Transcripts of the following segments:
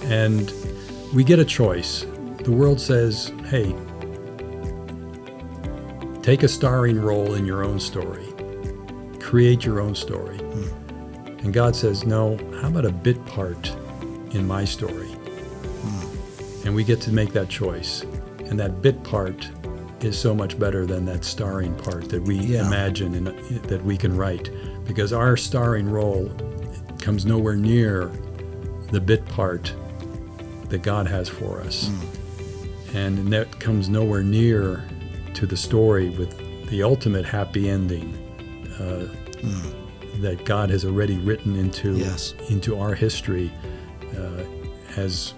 And we get a choice. The world says, hey, take a starring role in your own story. Create your own story. And God says, no, how about a bit part in my story? And we get to make that choice. And that bit part is so much better than that starring part that we imagine and that we can write. Because our starring role comes nowhere near the bit part that God has for us. And that comes nowhere near to the story with the ultimate happy ending that God has already written into our history as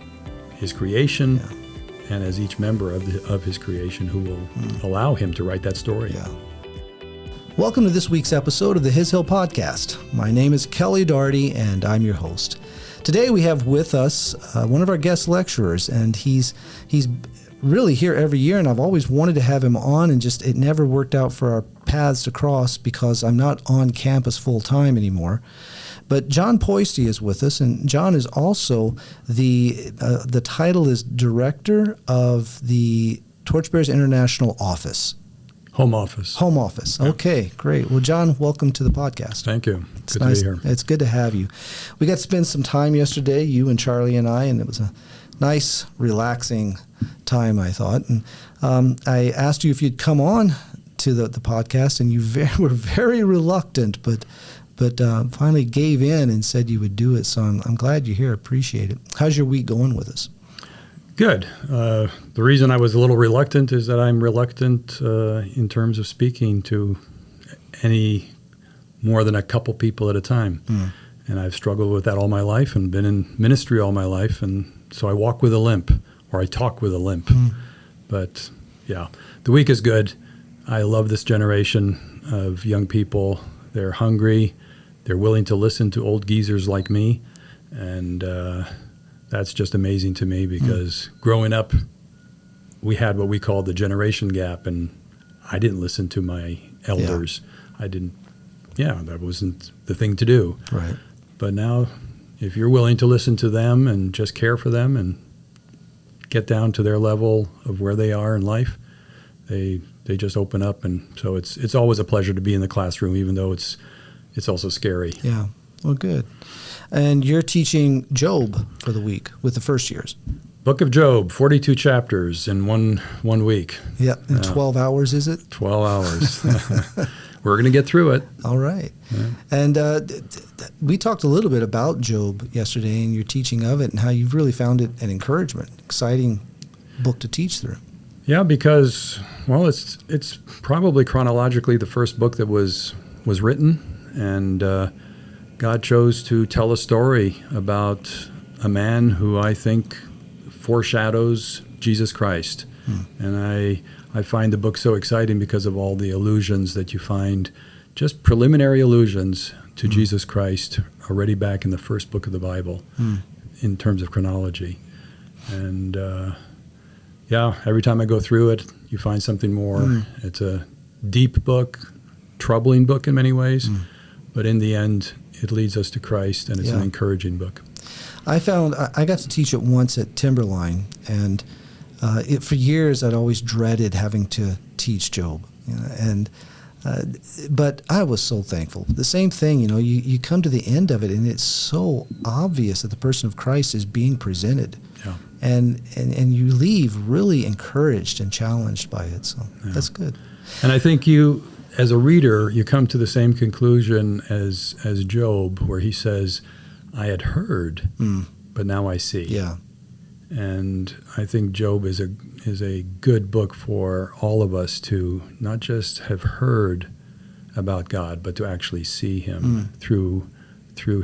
His creation and as each member of His creation who will allow Him to write that story. Yeah. Welcome to this week's episode of the His Hill Podcast. My name is Kelly Daugherty, and I'm your host. Today we have with us one of our guest lecturers, and he's really here every year, and I've always wanted to have him on, and just it never worked out for our paths to cross because I'm not on campus full time anymore. But John Poysti is with us, and John is also the title is Director of the Torchbearers International Office. Home office. Yeah. Okay, great. Well, John, welcome to the podcast. Thank you. It's good nice to be here. It's good to have you. We got to spend some time yesterday, you and Charlie and I, and it was a nice, relaxing time, I thought. And I asked you if you'd come on to the podcast, and you were very reluctant, but finally gave in and said you would do it. So I'm glad you're here. Appreciate it. How's your week going with us? Good. The reason I was a little reluctant is that I'm reluctant in terms of speaking to any more than a couple people at a time. And I've struggled with that all my life and been in ministry all my life. And so I walk with a limp, or I talk with a limp. But yeah, the week is good. I love this generation of young people. They're hungry. They're willing to listen to old geezers like me. And that's just amazing to me because growing up, we had what we called the generation gap, and I didn't listen to my elders. That wasn't the thing to do. Right. But now, if you're willing to listen to them and just care for them and get down to their level of where they are in life, they just open up. And so it's always a pleasure to be in the classroom, even though it's also scary. Yeah. Well, good. And you're teaching Job for the week with the first years. Book of Job, 42 chapters in one week. Yeah, in 12 hours, is it? 12 hours. We're going to get through it. All right. Yeah. And we talked a little bit about Job yesterday and your teaching of it and how you've really found it an encouragement, exciting book to teach through. Yeah, because, well, it's probably chronologically the first book that was written, and God chose to tell a story about a man who I think foreshadows Jesus Christ. And I find the book so exciting because of all the allusions that you find, just preliminary allusions to Jesus Christ already back in the first book of the Bible in terms of chronology. And every time I go through it, you find something more. It's a deep book, troubling book in many ways, but in the end, it leads us to Christ, and it's an encouraging book. I found I got to teach it once at Timberline, and for years I'd always dreaded having to teach Job, but I was so thankful. The same thing, you come to the end of it, and it's so obvious that the person of Christ is being presented, and you leave really encouraged and challenged by it. So that's good. And I think you, as a reader, you come to the same conclusion as Job, where he says, I had heard, but now I see. Yeah. And I think Job is a good book for all of us to not just have heard about God, but to actually see Him through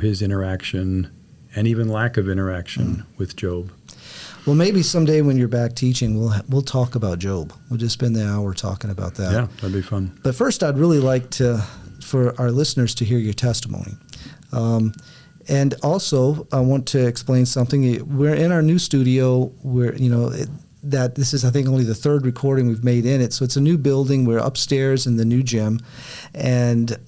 His interaction and even lack of interaction with Job. Well, maybe someday when you're back teaching, we'll talk about Job. We'll just spend the hour talking about that. Yeah, that'd be fun. But first, I'd really like for our listeners to hear your testimony. And also, I want to explain something. We're in our new studio. That this is, I think, only the third recording we've made in it. So it's a new building. We're upstairs in the new gym. And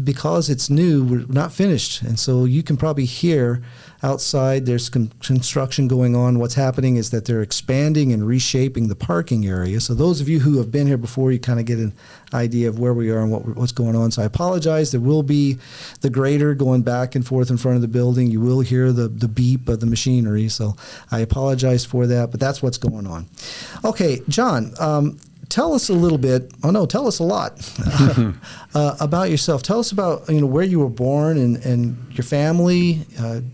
because it's new, we're not finished. And so you can probably hear outside. There's construction going on. What's happening is that they're expanding and reshaping the parking area. So those of you who have been here before, you kind of get an idea of where we are and what's going on. So I apologize. There will be the grader going back and forth in front of the building. You will hear the beep of the machinery. So I apologize for that, but that's what's going on. Okay, John, tell us a little bit. Oh no, tell us a lot about yourself. Tell us about where you were born and your family,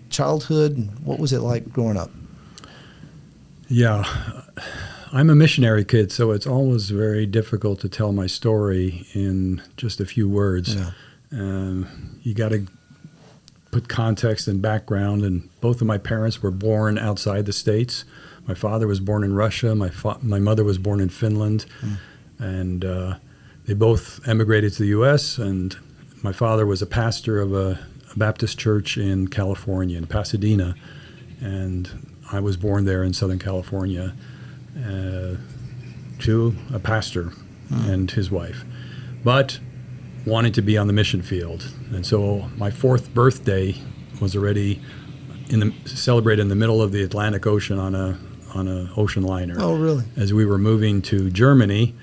childhood, and what was it like growing up? Yeah, I'm a missionary kid, so it's always very difficult to tell my story in just a few words. Yeah. You got to put context and background. And both of my parents were born outside the States. My father was born in Russia. My mother was born in Finland, and they both emigrated to the U.S. And my father was a pastor of a Baptist church in California, in Pasadena, and I was born there in Southern California to a pastor and his wife, but wanting to be on the mission field. And so my 4th birthday was already celebrated in the middle of the Atlantic Ocean on a ocean liner. Oh, really? As we were moving to Germany,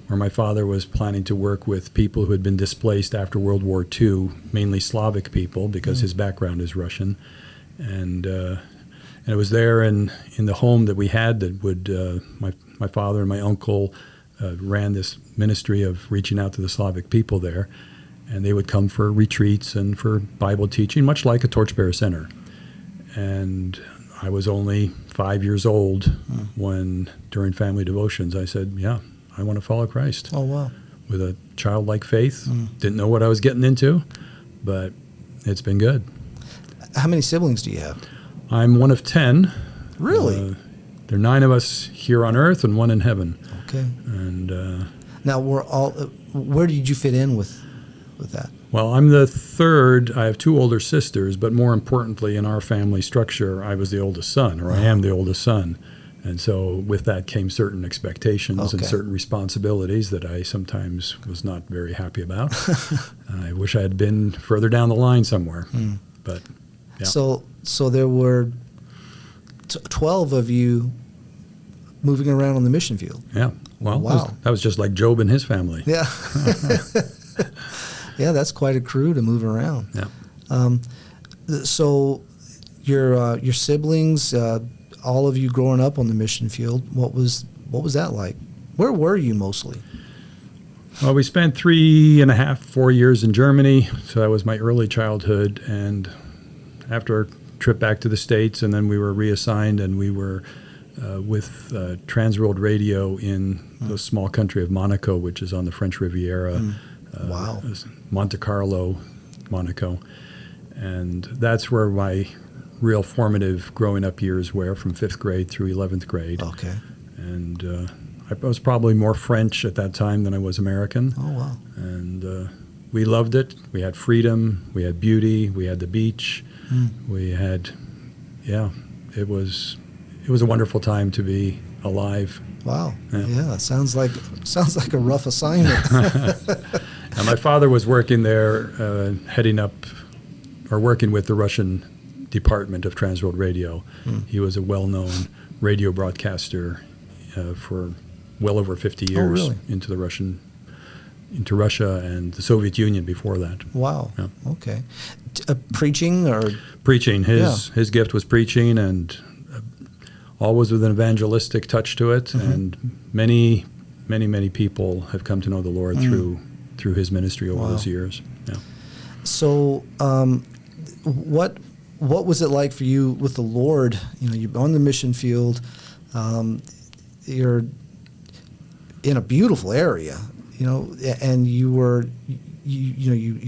where my father was planning to work with people who had been displaced after World War II, mainly Slavic people, because his background is Russian. And it was there in the home that we had that would my father and my uncle ran this ministry of reaching out to the Slavic people there, and they would come for retreats and for Bible teaching, much like a Torchbearer Center. And I was only 5 years old when, during family devotions, I said, yeah, I want to follow Christ. Oh, wow. With a childlike faith. Didn't know what I was getting into, but it's been good. How many siblings do you have? I'm one of 10. Really? There are 9 of us here on earth and 1 in heaven. Okay. And now, where did you fit in with that? well, I'm the 3rd. I have 2 older sisters, but more importantly, in our family structure, I was the oldest son, or I am the oldest son. And so with that came certain expectations and certain responsibilities that I sometimes was not very happy about. I wish I had been further down the line somewhere. But yeah. So there were 12 of you moving around on the mission field. Yeah. Well, wow. That was just like Job and his family. Yeah. Yeah, that's quite a crew to move around. Yeah. So your siblings, all of you growing up on the mission field, what was that like? Where were you mostly? Well, we spent 3.5, 4 years in Germany, so that was my early childhood. And after our trip back to the States, and then we were reassigned, and we were with Transworld Radio in the small country of Monaco, which is on the French Riviera. Wow. Monte Carlo, Monaco. And that's where my real formative growing up years were, from 5th grade through 11th grade. Okay. And I was probably more French at that time than I was American. Oh, wow. And we loved it. We had freedom. We had beauty. We had the beach. We had, it was a wonderful time to be alive. Wow. Yeah, sounds like a rough assignment. And my father was working there, heading up or working with the Russian department of Transworld Radio. He was a well-known radio broadcaster for well over 50 years. Oh, really? into Russia and the Soviet Union before that. Wow. Yeah. Okay. Preaching or? Preaching. His gift was preaching, and always with an evangelistic touch to it. And many, many, many people have come to know the Lord through his ministry over those years. Yeah. So, what was it like for you with the Lord? You're on the mission field. You're in a beautiful area, and you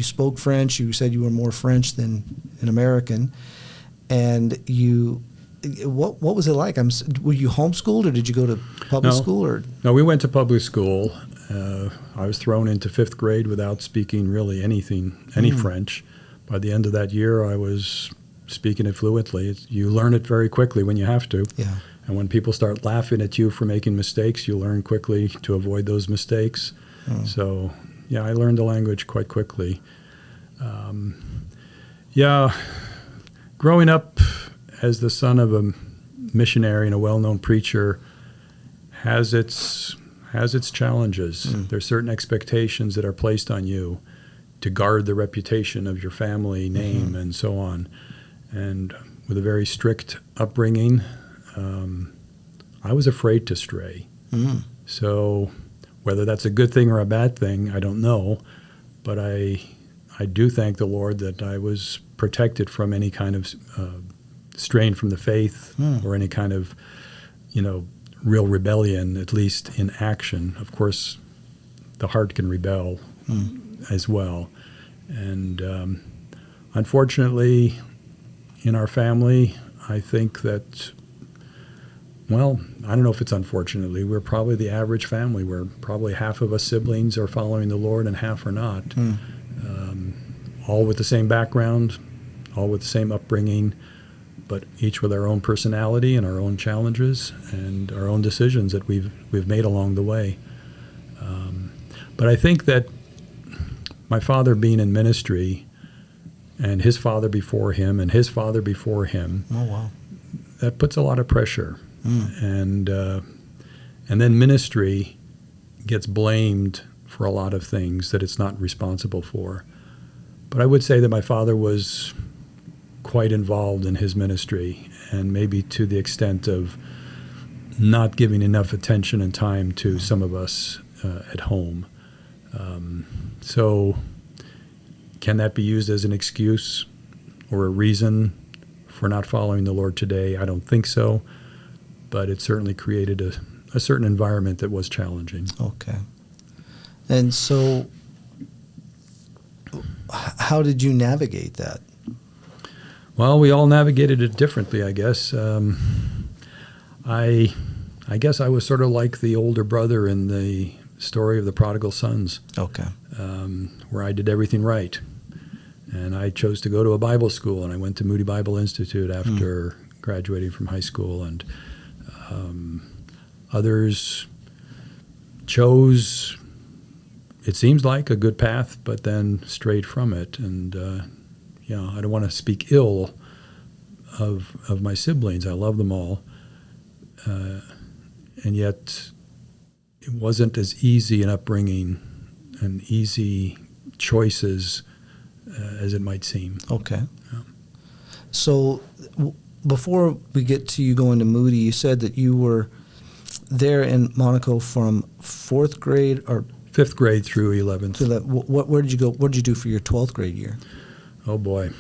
spoke French. You said you were more French than an American, and what was it like? Were you homeschooled, or did you go to public school? Or no, we went to public school. I was thrown into 5th grade without speaking really any French. By the end of that year, I was speaking it fluently. You learn it very quickly when you have to. Yeah. And when people start laughing at you for making mistakes, you learn quickly to avoid those mistakes. So, I learned the language quite quickly. Growing up as the son of a missionary and a well-known preacher, has its challenges. There's certain expectations that are placed on you to guard the reputation of your family name and so on. And with a very strict upbringing, I was afraid to stray. So whether that's a good thing or a bad thing, I don't know. But I do thank the Lord that I was protected from any kind of strain from the faith or any kind of, real rebellion, at least in action. Of course, the heart can rebel as well. And unfortunately, in our family, I think that, well, I don't know if it's unfortunately, we're probably the average family where probably half of us siblings are following the Lord and half are not. All with the same background, all with the same upbringing, but each with our own personality and our own challenges and our own decisions that we've made along the way. But I think that my father being in ministry and his father before him and his father before him, that puts a lot of pressure. And then ministry gets blamed for a lot of things that it's not responsible for. But I would say that my father was quite involved in his ministry, and maybe to the extent of not giving enough attention and time to some of us at home. So can that be used as an excuse or a reason for not following the Lord today? I don't think so, but it certainly created a certain environment that was challenging. Okay. And so how did you navigate that? Well, we all navigated it differently, I guess. I guess I was sort of like the older brother in the story of the prodigal sons. Okay. Where I did everything right. And I chose to go to a Bible school, and I went to Moody Bible Institute after graduating from high school. And others chose, it seems like, a good path, but then strayed from it. And I don't want to speak ill of my siblings. I love them all. And yet it wasn't as easy an upbringing and easy choices as it might seem. Okay. Yeah. So before we get to you going to Moody, you said that you were there in Monaco from 4th grade or 5th grade through 11th. Where did you go? What did you do for your 12th grade year? Oh, boy.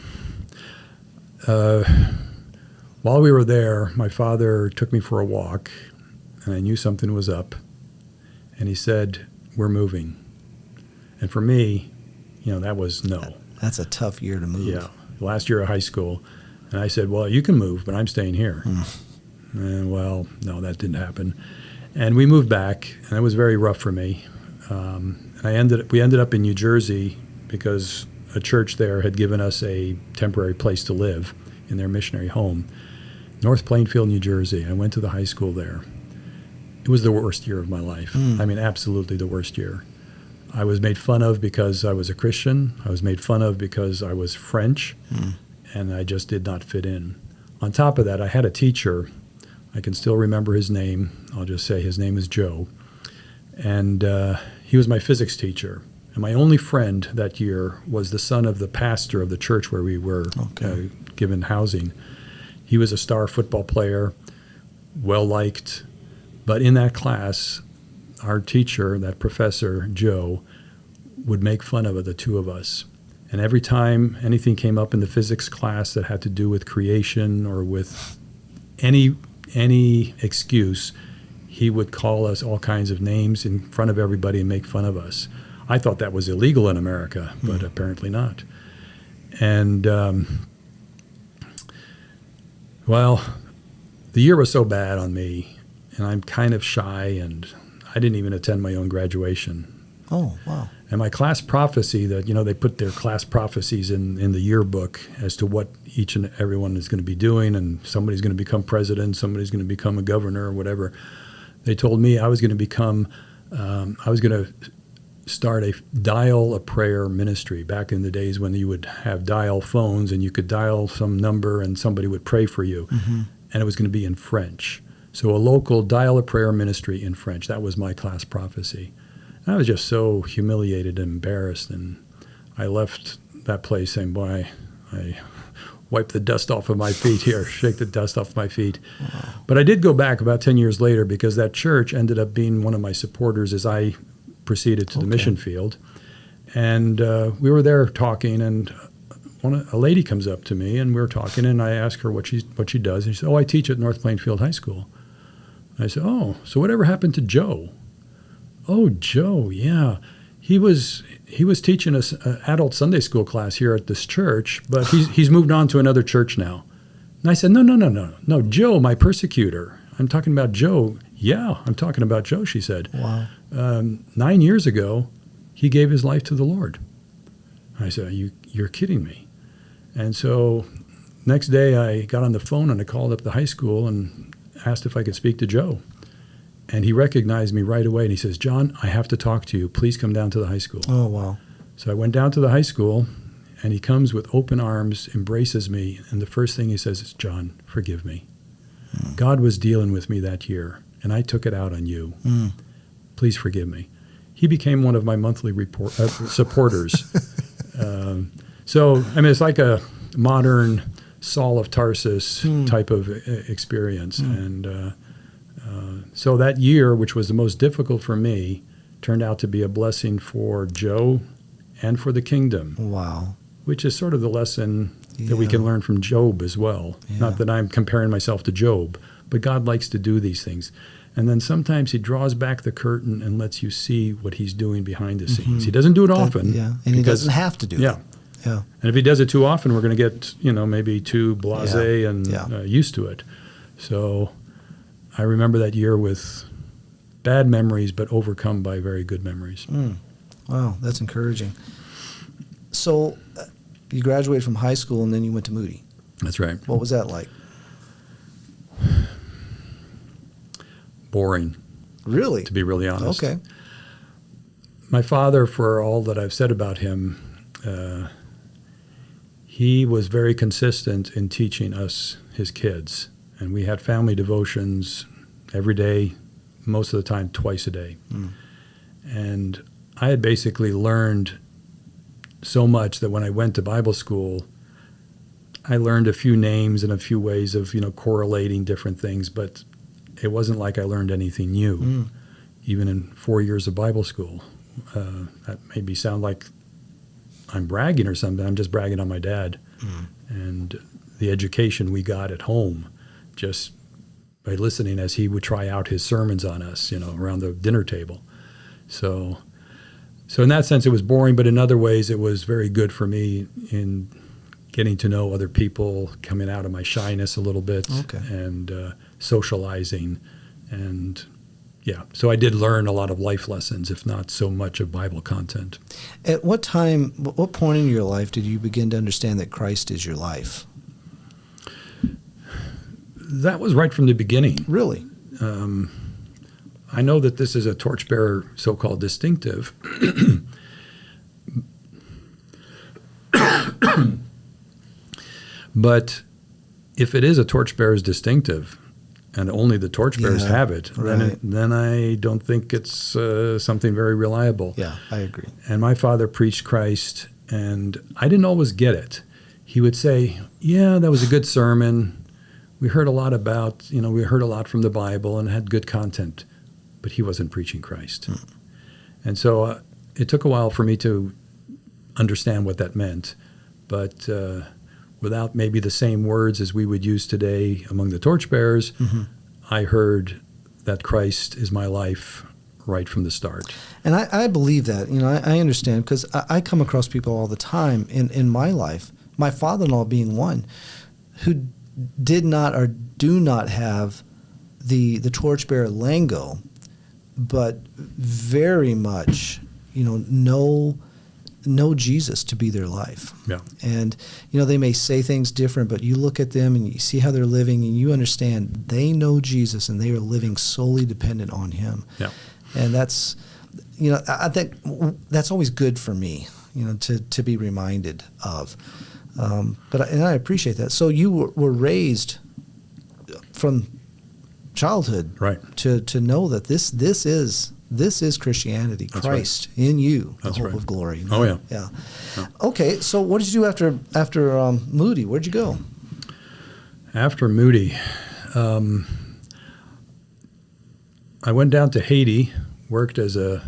While we were there, my father took me for a walk, and I knew something was up. And he said, "We're moving." And for me, that was no. That's a tough year to move. Yeah, last year of high school. And I said, "Well, you can move, but I'm staying here." And, well, no, that didn't happen. And we moved back, and it was very rough for me. And we ended up in New Jersey because a church there had given us a temporary place to live in their missionary home. North Plainfield, New Jersey. I went to the high school there. It was the worst year of my life. I mean, absolutely the worst year. I was made fun of because I was a Christian. I was made fun of because I was French, and I just did not fit in. On top of that, I had a teacher. I can still remember his name. I'll just say his name is Joe. And he was my physics teacher. And my only friend that year was the son of the pastor of the church where we were given housing. He was a star football player, well-liked. But in that class, our teacher, that professor, Joe, would make fun of the two of us. And every time anything came up in the physics class that had to do with creation or with any excuse, he would call us all kinds of names in front of everybody and make fun of us. I thought that was illegal in America, but apparently not. And, the year was so bad on me, and I'm kind of shy, and I didn't even attend my own graduation. Oh, wow. And my class prophecy that, they put their class prophecies in the yearbook as to what each and everyone is going to be doing, and somebody's going to become president, somebody's going to become a governor or whatever. They told me I was going to become, start a dial-a-prayer ministry back in the days when you would have dial phones and you could dial some number and somebody would pray for you. And it was going to be in French. So a local dial-a-prayer ministry in French. That was my class prophecy. And I was just so humiliated and embarrassed. And I left that place saying, boy, I wipe the dust off of my feet here, shake the dust off my feet. Wow. But I did go back about 10 years later because that church ended up being one of my supporters as I proceeded to the mission field. And we were there talking, and a lady comes up to me, and we were talking, and I asked her what she does. And she said, I teach at North Plainfield High School. And I said, so whatever happened to Joe? Oh, Joe, yeah. He was teaching us an adult Sunday school class here at this church, but he's moved on to another church now. And I said, no, Joe, my persecutor. I'm talking about Joe. Yeah, I'm talking about Joe, she said. Wow. 9 years ago, he gave his life to the Lord. I said, you're kidding me. And so next day I got on the phone and I called up the high school and asked if I could speak to Joe. And he recognized me right away, and he says, John, I have to talk to you. Please come down to the high school. Oh, wow. So I went down to the high school, and he comes with open arms, embraces me, and the first thing he says is, John, forgive me. God was dealing with me that year, and I took it out on you. Please forgive me. He became one of my monthly supporters. So, I mean, it's like a modern Saul of Tarsus type of experience. And so that year, which was the most difficult for me, turned out to be a blessing for Joe and for the kingdom. Wow. Which is sort of the lesson that we can learn from Job as well. Yeah. Not that I'm comparing myself to Job, but God likes to do these things. And then sometimes he draws back the curtain and lets you see what he's doing behind the scenes. He doesn't do it often. And he doesn't have to do it. Yeah. And if he does it too often, we're going to get, maybe too blasé and used to it. So I remember that year with bad memories, but overcome by very good memories. Wow, that's encouraging. So you graduated from high school and then you went to Moody. That's right. What was that like? Boring. Really? To be really honest. Okay. My father, for all that I've said about him, he was very consistent in teaching us, his kids. And we had family devotions every day, most of the time twice a day. And I had basically learned so much that when I went to Bible school, I learned a few names and a few ways of, correlating different things, but it wasn't like I learned anything new, even in 4 years of Bible school. That made me sound like I'm bragging or something. I'm just bragging on my dad and the education we got at home just by listening as he would try out his sermons on us, around the dinner table. So in that sense, it was boring, but in other ways, it was very good for me in getting to know other people, coming out of my shyness a little bit, and socializing. And so I did learn a lot of life lessons, if not so much of Bible content. At what point in your life did you begin to understand that Christ is your life? That was right from the beginning. Really? I know that this is a Torchbearer so-called distinctive. But if it is a Torchbearer's distinctive, and only the Torchbearers have it, then I don't think it's something very reliable. Yeah, I agree. And my father preached Christ, and I didn't always get it. He would say, yeah, that was a good sermon. We heard a lot about, we heard a lot from the Bible and had good content, but he wasn't preaching Christ. And so it took a while for me to understand what that meant, but without maybe the same words as we would use today among the Torchbearers, I heard that Christ is my life right from the start. And I believe that. I understand because I come across people all the time in my life, my father-in-law being one, who did not or do not have the Torchbearer lingo, but very much, know Jesus to be their life. Yeah. And, they may say things different, but you look at them and you see how they're living and you understand they know Jesus and they are living solely dependent on him. Yeah. And that's I think that's always good for me, to be reminded of. But I appreciate that. So you were raised from childhood, right, to know that this is Christianity, That's Christ in you, the That's hope right. of glory. Oh, yeah. Yeah. Okay, so what did you do after Moody? Where'd you go? After Moody, I went down to Haiti, worked as a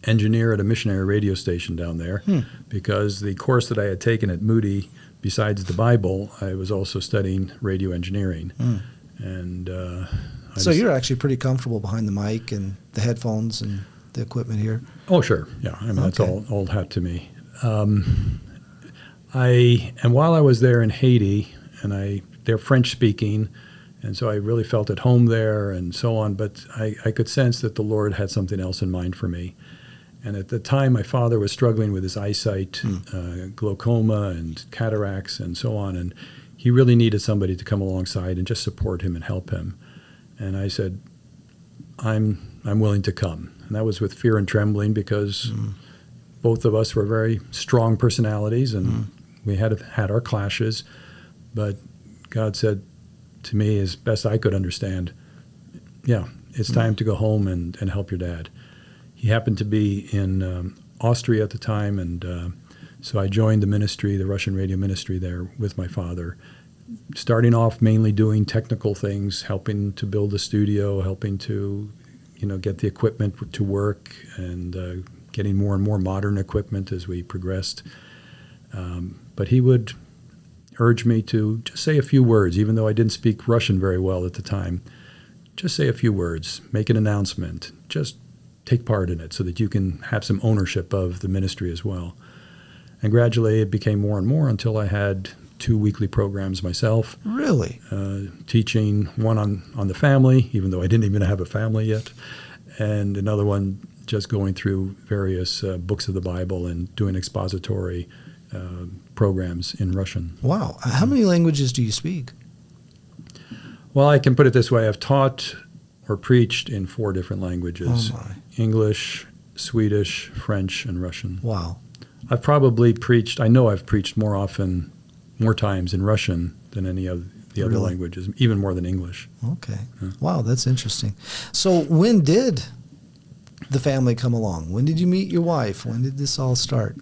engineer at a missionary radio station down there, because the course that I had taken at Moody, besides the Bible, I was also studying radio engineering. And so you're actually pretty comfortable behind the mic and the headphones and the equipment here? Oh, sure. Yeah. I mean, that's all old hat to me. And while I was there in Haiti, and they're French speaking, and so I really felt at home there and so on, but I could sense that the Lord had something else in mind for me. And at the time, my father was struggling with his eyesight, glaucoma and cataracts and so on, and he really needed somebody to come alongside and just support him and help him. And I said, I'm willing to come. And that was with fear and trembling, because both of us were very strong personalities, and we had our clashes. But God said to me, as best I could understand, yeah, it's time to go home and help your dad. He happened to be in Austria at the time, and so I joined the ministry, the Russian radio ministry there with my father, starting off mainly doing technical things, helping to build a studio, helping to get the equipment to work, and getting more and more modern equipment as we progressed. But he would urge me to just say a few words, even though I didn't speak Russian very well at the time. Just say a few words, make an announcement, just take part in it so that you can have some ownership of the ministry as well. And gradually it became more and more until I had 2 weekly programs myself. Really? Teaching one on the family, even though I didn't even have a family yet, and another one just going through various books of the Bible and doing expository programs in Russian. Wow. How many languages do you speak? Well, I can put it this way. I've taught or preached in 4 different languages. Oh, my. English, Swedish, French, and Russian. Wow. I've preached more times in Russian than any of the other languages, even more than English. Okay. Yeah. Wow, that's interesting. So when did the family come along? When did you meet your wife? When did this all start?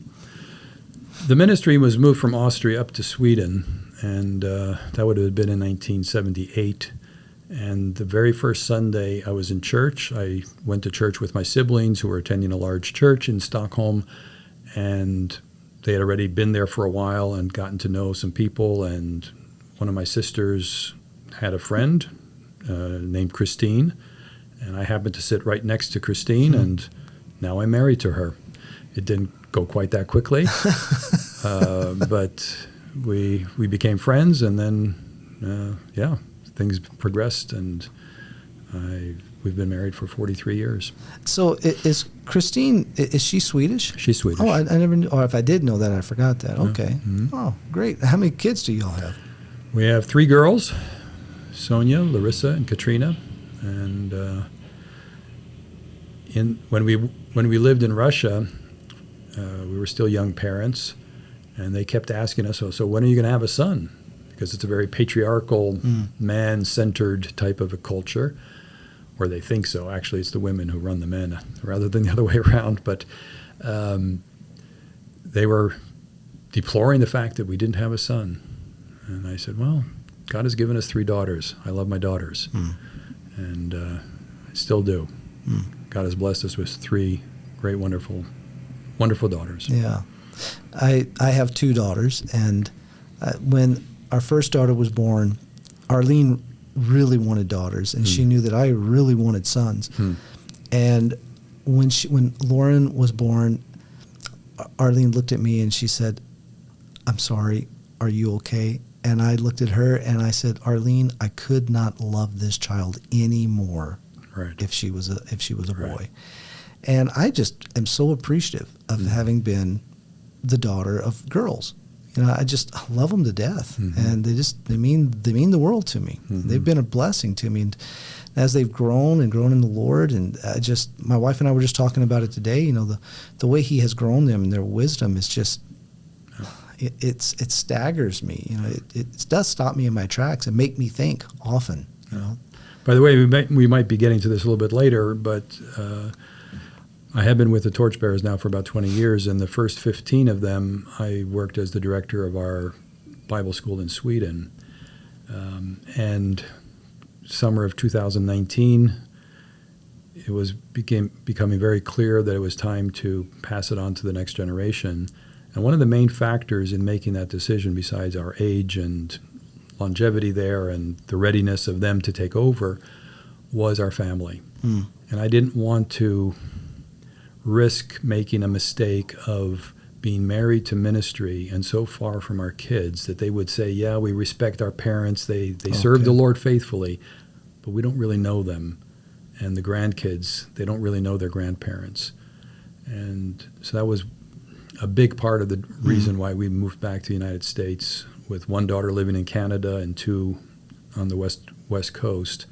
The ministry was moved from Austria up to Sweden, and that would have been in 1978. And the very first Sunday I was in church, I went to church with my siblings who were attending a large church in Stockholm, and they had already been there for a while and gotten to know some people. And one of my sisters had a friend named Christine, and I happened to sit right next to Christine, and now I'm married to her. It didn't go quite that quickly, but we became friends, and then, things progressed, and we've been married for 43 years. So is Christine, is she Swedish? She's Swedish. Oh, I never knew, or if I did know that, I forgot that. Okay. Mm-hmm. Oh, great. How many kids do y'all have? We have 3 girls, Sonia, Larissa, and Katrina. And when we lived in Russia, we were still young parents, and they kept asking us, so when are you going to have a son? Because it's a very patriarchal, man-centered type of a culture, or they think so. Actually, it's the women who run the men rather than the other way around. But they were deploring the fact that we didn't have a son. And I said, well, God has given us 3 daughters. I love my daughters. And I still do. God has blessed us with 3 great, wonderful daughters. Yeah. I have 2 daughters, and when our first daughter was born, Arlene really wanted daughters, and she knew that I really wanted sons. And when Lauren was born, Arlene looked at me and she said, "I'm sorry, are you okay?" And I looked at her and I said, "Arlene, I could not love this child anymore if she was a boy." And I just am so appreciative of having been the daughter of girls. I love them to death, and they mean the world to me. They've been a blessing to me, and as they've grown in the Lord, and my wife and I were just talking about it today. The way He has grown them and their wisdom is just it staggers me. It does stop me in my tracks and make me think often. By the way, we might be getting to this a little bit later, but I have been with the Torchbearers now for about 20 years, and the first 15 of them, I worked as the director of our Bible school in Sweden. And summer of 2019, it was becoming very clear that it was time to pass it on to the next generation. And one of the main factors in making that decision, besides our age and longevity there and the readiness of them to take over, was our family. And I didn't want to risk making a mistake of being married to ministry and so far from our kids that they would say, yeah, we respect our parents, they serve the Lord faithfully, but we don't really know them. And the grandkids, they don't really know their grandparents. And so that was a big part of the reason why we moved back to the United States, with one daughter living in Canada and two on the west coast,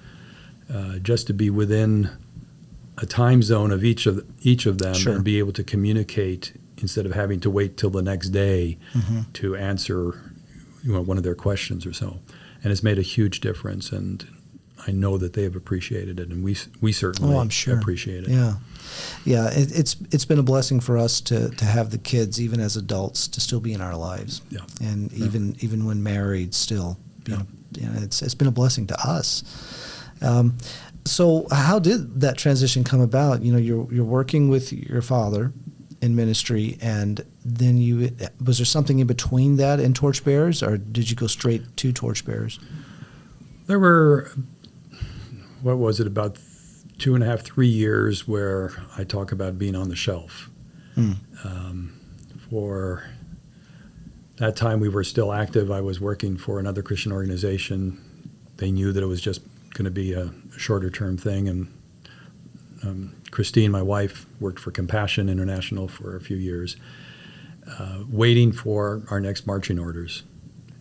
just to be within a time zone of each of them, Sure. and be able to communicate instead of having to wait till the next day to answer one of their questions or so. And it's made a huge difference, and I know that they have appreciated it, and we certainly I'm sure. appreciate it. Yeah. It's been a blessing for us to have the kids, even as adults, to still be in our lives. Yeah. And even when married, still, it's been a blessing to us. So how did that transition come about? You're working with your father in ministry, and then was there something in between that and Torchbearers, or did you go straight to Torchbearers? There were, about 2.5, 3 years where I talk about being on the shelf. For that time, we were still active. I was working for another Christian organization. They knew that it was just going to be a shorter term thing, and Christine, my wife, worked for Compassion International for a few years, waiting for our next marching orders.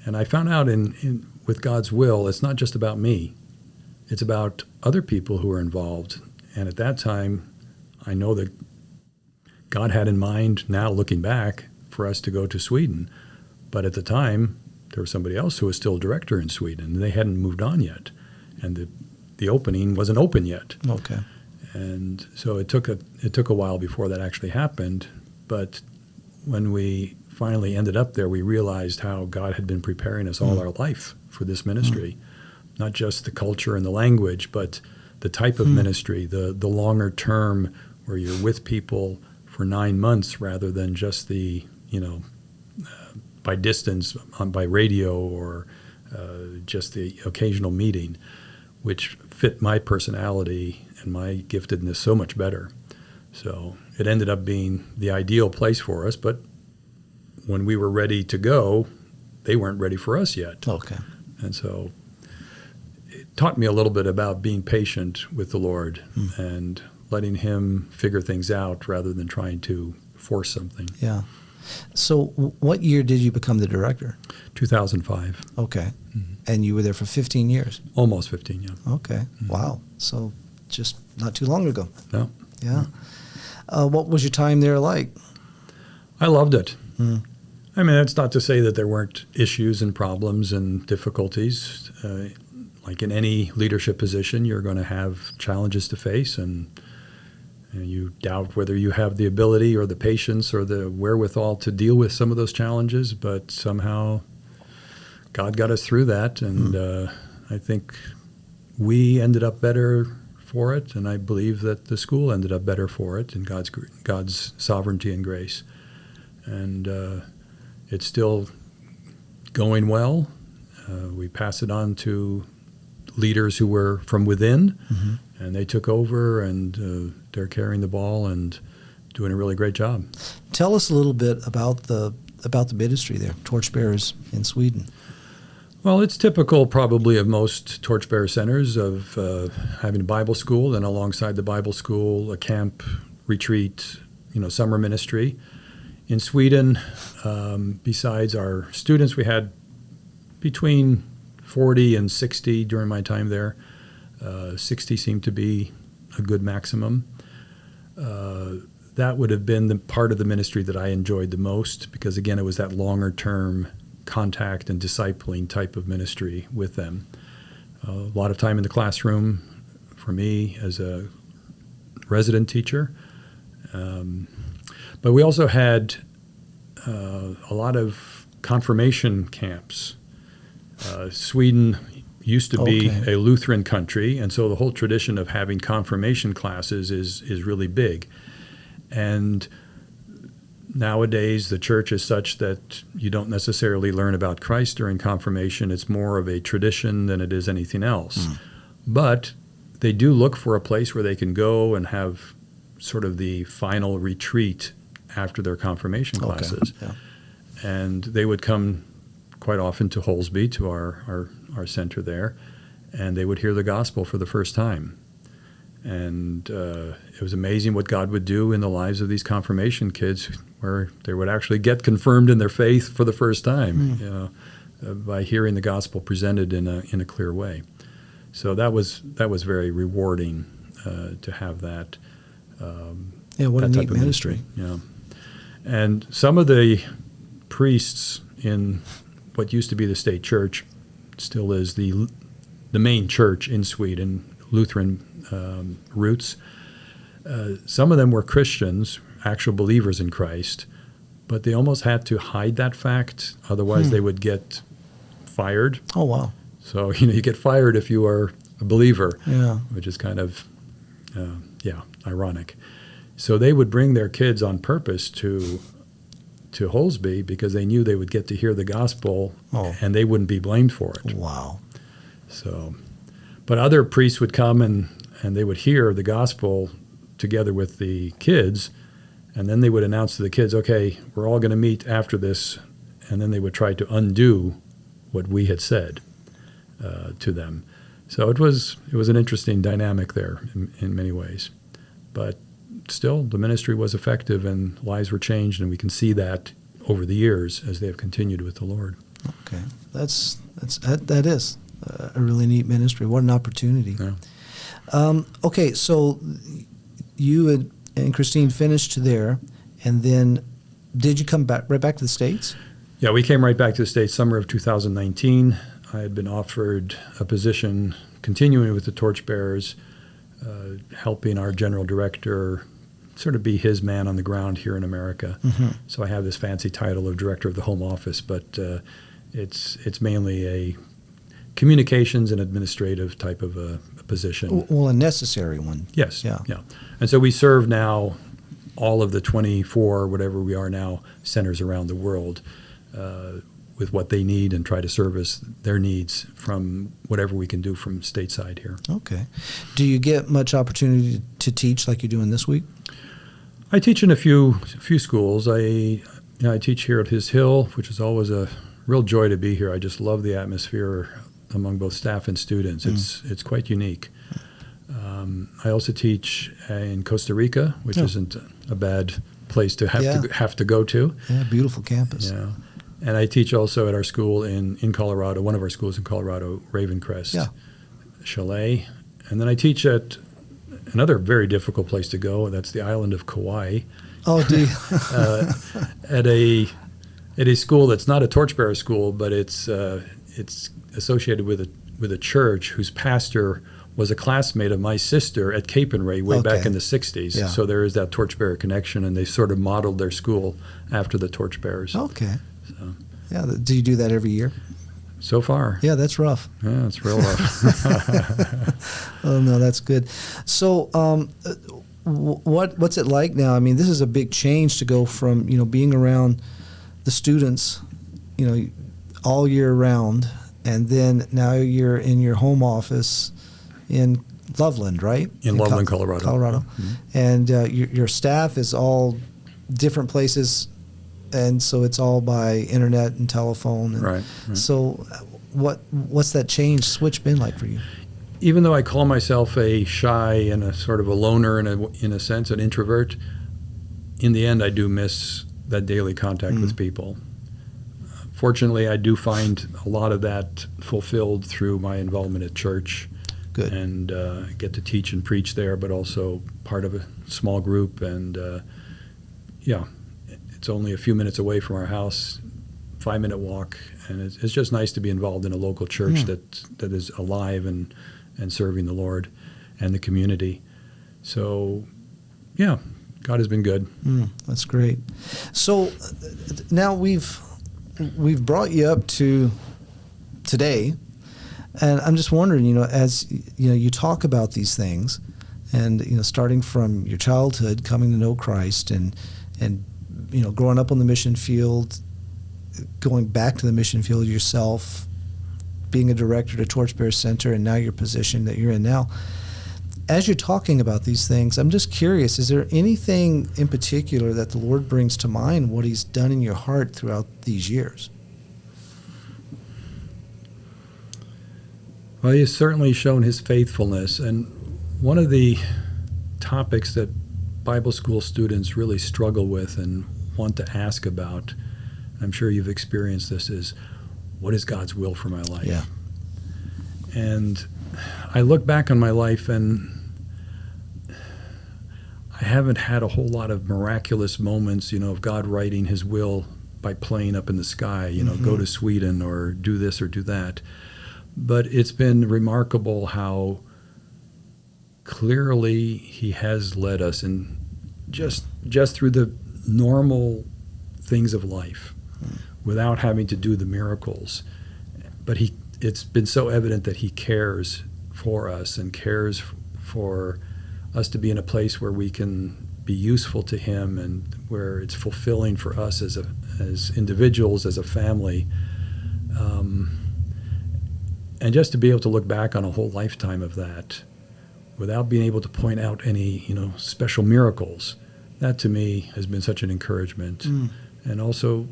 And I found out with God's will, it's not just about me. It's about other people who are involved. And at that time, I know that God had in mind, now looking back, for us to go to Sweden. But at the time, there was somebody else who was still director in Sweden, and they hadn't moved on yet. And the opening wasn't open yet. Okay. And so it took a while before that actually happened. But when we finally ended up there, we realized how God had been preparing us all our life for this ministry. Not just the culture and the language, but the type of ministry, the longer term, where you're with people for 9 months rather than just the, by distance, by radio, or just the occasional meeting, which fit my personality and my giftedness so much better. So it ended up being the ideal place for us, but when we were ready to go, they weren't ready for us yet. Okay. And so it taught me a little bit about being patient with the Lord and letting Him figure things out rather than trying to force something. Yeah. So what year did you become the director? 2005. Okay. And you were there for 15 years? Almost 15, yeah. Okay. Wow. So just not too long ago. No. Yeah. What was your time there like? I loved it. I mean, that's not to say that there weren't issues and problems and difficulties. Like in any leadership position, you're going to have challenges to face, and you doubt whether you have the ability or the patience or the wherewithal to deal with some of those challenges, but somehow God got us through that, and I think we ended up better for it, and I believe that the school ended up better for it in God's sovereignty and grace. And it's still going well. We pass it on to leaders who were from within, and they took over, and they're carrying the ball and doing a really great job. Tell us a little bit about the ministry there, Torchbearers in Sweden. Well, it's typical probably of most Torchbearer centers of having a Bible school, and alongside the Bible school, a camp, retreat, summer ministry. In Sweden, besides our students, we had between 40 and 60 during my time there. 60 seemed to be a good maximum. That would have been the part of the ministry that I enjoyed the most because, again, it was that longer-term contact and discipling type of ministry with them. A lot of time in the classroom for me as a resident teacher. But we also had a lot of confirmation camps. Sweden used to be a Lutheran country, and so the whole tradition of having confirmation classes is really big. And nowadays, the church is such that you don't necessarily learn about Christ during confirmation. It's more of a tradition than it is anything else. But they do look for a place where they can go and have sort of the final retreat after their confirmation classes. Yeah. And they would come quite often to Holsby, to our center there, and they would hear the gospel for the first time. And it was amazing what God would do in the lives of these confirmation kids, where they would actually get confirmed in their faith for the first time, by hearing the gospel presented in a clear way. So that was very rewarding to have that. What a neat ministry. Yeah, and some of the priests in what used to be the state church, still is the main church in Sweden, Lutheran roots. Some of them were Christians, actual believers in Christ, but they almost had to hide that fact, otherwise they would get fired. Oh, wow. So, you get fired if you are a believer, yeah, which is kind of, ironic. So they would bring their kids on purpose to Holsby because they knew they would get to hear the gospel and they wouldn't be blamed for it. Wow. So, but other priests would come and they would hear the gospel together with the kids, and then they would announce to the kids, okay, we're all going to meet after this, and then they would try to undo what we had said to them. So it was an interesting dynamic there in many ways. But still, the ministry was effective and lives were changed, and we can see that over the years as they have continued with the Lord. Okay, that is a really neat ministry. What an opportunity. Yeah. Okay, so you and Christine finished there, and then did you come right back to the States? Yeah, we came right back to the States summer of 2019. I had been offered a position continuing with the Torchbearers, helping our general director sort of be his man on the ground here in America. Mm-hmm. So I have this fancy title of director of the home office, but it's mainly a communications and administrative type of a position. Well, a necessary one. Yes. Yeah. And so we serve now all of the 24, whatever we are now, centers around the world with what they need and try to service their needs from whatever we can do from stateside here. Okay. Do you get much opportunity to teach like you're doing this week? I teach in a few schools. I teach here at His Hill, which is always a real joy to be here. I just love the atmosphere among both staff and students. It's quite unique. I also teach in Costa Rica, which isn't a bad place to have to go to. Yeah, beautiful campus. Yeah. And I teach also at our school in Colorado, one of our schools in Colorado, Ravencrest Chalet. And then I teach at another very difficult place to go, and that's the island of Kauai. Oh, do you? At a school that's not a Torchbearer school, but it's associated with a church whose pastor was a classmate of my sister at Cape and Ray way back in the 60s. Yeah. So there is that Torchbearer connection, and they sort of modeled their school after the Torchbearers. Okay. So. Yeah. Do you do that every year? So far. Yeah, that's rough. Yeah, it's real rough. Oh, no, that's good. So what's it like now? I mean, this is a big change to go from, being around the students, all year round, and then now you're in your home office in Loveland, right? In Loveland, Colorado. Mm-hmm. And your staff is all different places, and so it's all by internet and telephone. And right. So what's that switch been like for you? Even though I call myself a shy and a sort of a loner in a sense, an introvert, in the end I do miss that daily contact with people. Fortunately, I do find a lot of that fulfilled through my involvement at church. Good. And get to teach and preach there, but also part of a small group. And it's only a few minutes away from our house, 5-minute walk, and it's just nice to be involved in a local church that is alive and serving the Lord and the community. So, yeah, God has been good. That's great. So now we've brought you up to today. And I'm just wondering, as you talk about these things, and starting from your childhood, coming to know Christ, and growing up on the mission field, going back to the mission field yourself, being a director at Torchbearers Center, and now your position that you're in now. As you're talking about these things, I'm just curious: is there anything in particular that the Lord brings to mind what He's done in your heart throughout these years? Well, He's certainly shown His faithfulness, and one of the topics that Bible school students really struggle with and want to ask about, I'm sure you've experienced this, is what is God's will for my life? Yeah. And I look back on my life, and I haven't had a whole lot of miraculous moments, of God writing His will by plane up in the sky, go to Sweden or do this or do that. But it's been remarkable how clearly He has led us, and just through the normal things of life, without having to do the miracles. But it's been so evident that He cares for us and cares for us to be in a place where we can be useful to Him, and where it's fulfilling for us as individuals, as a family. And just to be able to look back on a whole lifetime of that without being able to point out any, special miracles, that to me has been such an encouragement. And also,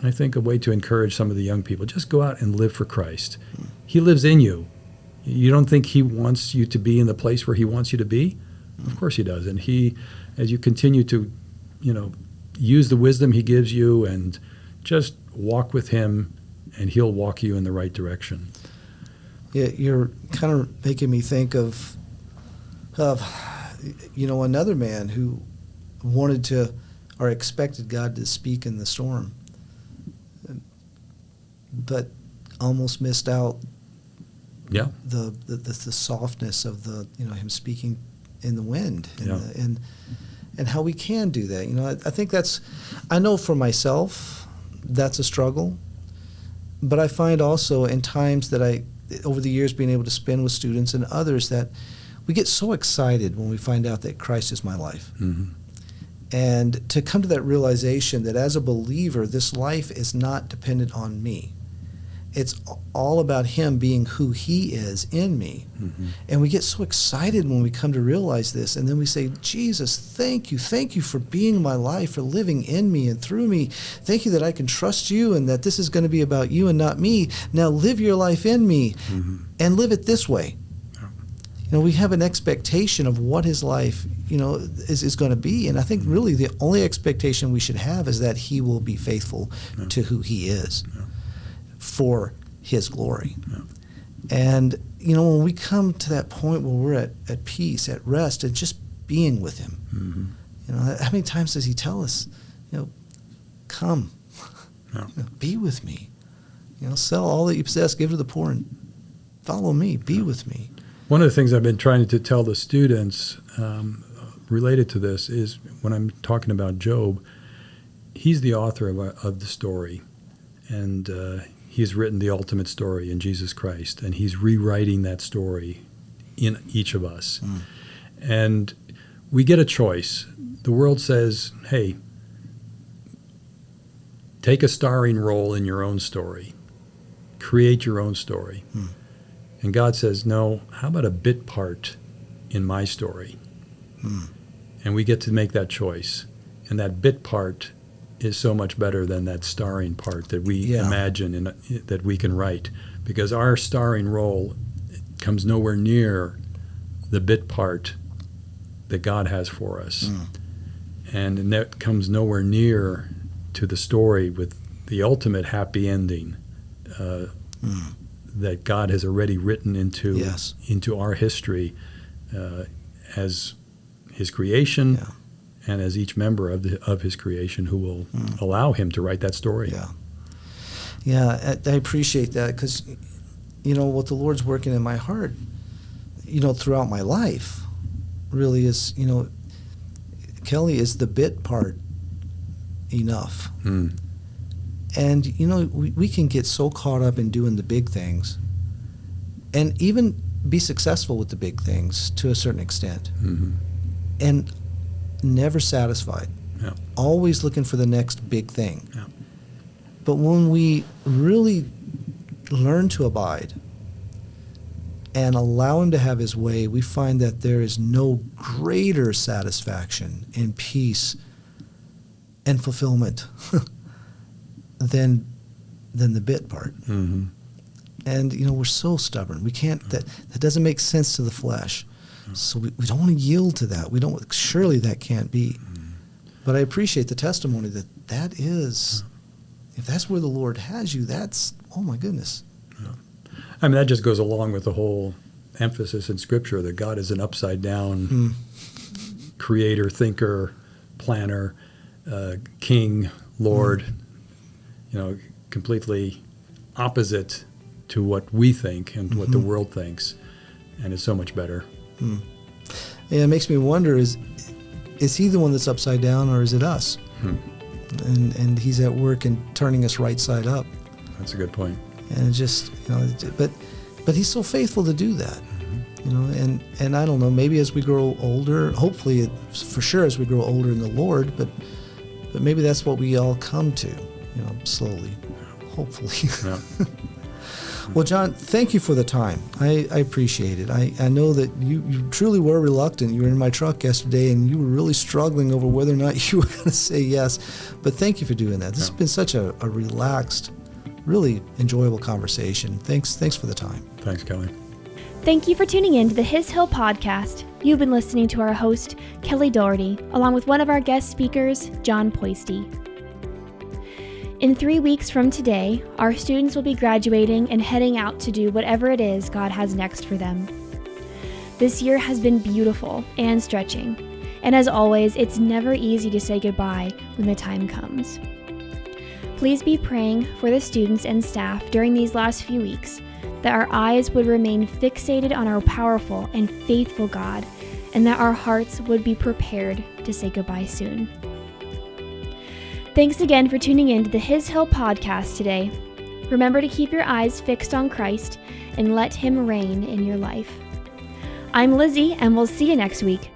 I think a way to encourage some of the young people, just go out and live for Christ. He lives in you. You don't think He wants you to be in the place where He wants you to be? Of course He does. And He, as you continue to, use the wisdom He gives you and just walk with Him, and He'll walk you in the right direction. Yeah, you're kind of making me think of another man who wanted to or expected God to speak in the storm, but almost missed out. Yeah. The softness of Him speaking in the wind, and how we can do that. I think I know for myself that's a struggle, but I find also in times that over the years being able to spend with students and others, that we get so excited when we find out that Christ is my life. And to come to that realization that as a believer, this life is not dependent on me. It's all about Him being who He is in me. And we get so excited when we come to realize this, and then we say, Jesus, thank you for being my life, for living in me and through me. Thank you that I can trust You, and that this is going to be about You and not me. Now live Your life in me, and live it this way. We have an expectation of what His life, is going to be. And I think really the only expectation we should have is that He will be faithful to who He is for His glory. And, when we come to that point where we're at peace, at rest, and just being with Him, how many times does He tell us, come, be with me, sell all that you possess, give to the poor, and follow me, be with me. One of the things I've been trying to tell the students related to this is when I'm talking about Job, he's the author of the story, and he's written the ultimate story in Jesus Christ, and He's rewriting that story in each of us. And we get a choice. The world says, hey, take a starring role in your own story. Create your own story. And God says, no, how about a bit part in my story? And we get to make that choice. And that bit part is so much better than that starring part that we imagine and that we can write. Because our starring role comes nowhere near the bit part that God has for us. And that comes nowhere near to the story with the ultimate happy ending that God has already written into our history as His creation and as each member of His creation who will allow Him to write that story. Yeah, I appreciate that because, what the Lord's working in my heart, throughout my life really is, Kelly, is the bit part enough? And, we can get so caught up in doing the big things and even be successful with the big things to a certain extent and never satisfied, always looking for the next big thing. But when we really learn to abide and allow Him to have His way, we find that there is no greater satisfaction and peace and fulfillment than the bit part. And we're so stubborn. We can't. That doesn't make sense to the flesh. So we don't want to yield to that. We don't. Surely that can't be. But I appreciate the testimony that is. If that's where the Lord has you, that's, oh my goodness. I mean, that just goes along with the whole emphasis in Scripture that God is an upside down creator, thinker, planner, king, Lord, completely opposite to what we think and what the world thinks, and it's so much better. Yeah, it makes me wonder, is He the one that's upside down, or is it us? And He's at work and turning us right side up. That's a good point. And just, but He's so faithful to do that. And I don't know, maybe as we grow older, hopefully, for sure as we grow older in the Lord, but maybe that's what we all come to, slowly, hopefully. Well, John, thank you for the time. I appreciate it. I know that you truly were reluctant. You were in my truck yesterday, and you were really struggling over whether or not you were going to say yes. But thank you for doing that. This has been such a relaxed, really enjoyable conversation. Thanks for the time. Thanks, Kelly. Thank you for tuning in to the His Hill podcast. You've been listening to our host, Kelly Doherty, along with one of our guest speakers, John Poysti. In 3 weeks from today, our students will be graduating and heading out to do whatever it is God has next for them. This year has been beautiful and stretching, and as always, it's never easy to say goodbye when the time comes. Please be praying for the students and staff during these last few weeks, that our eyes would remain fixated on our powerful and faithful God, and that our hearts would be prepared to say goodbye soon. Thanks again for tuning in to the His Hill podcast today. Remember to keep your eyes fixed on Christ and let Him reign in your life. I'm Lizzie, and we'll see you next week.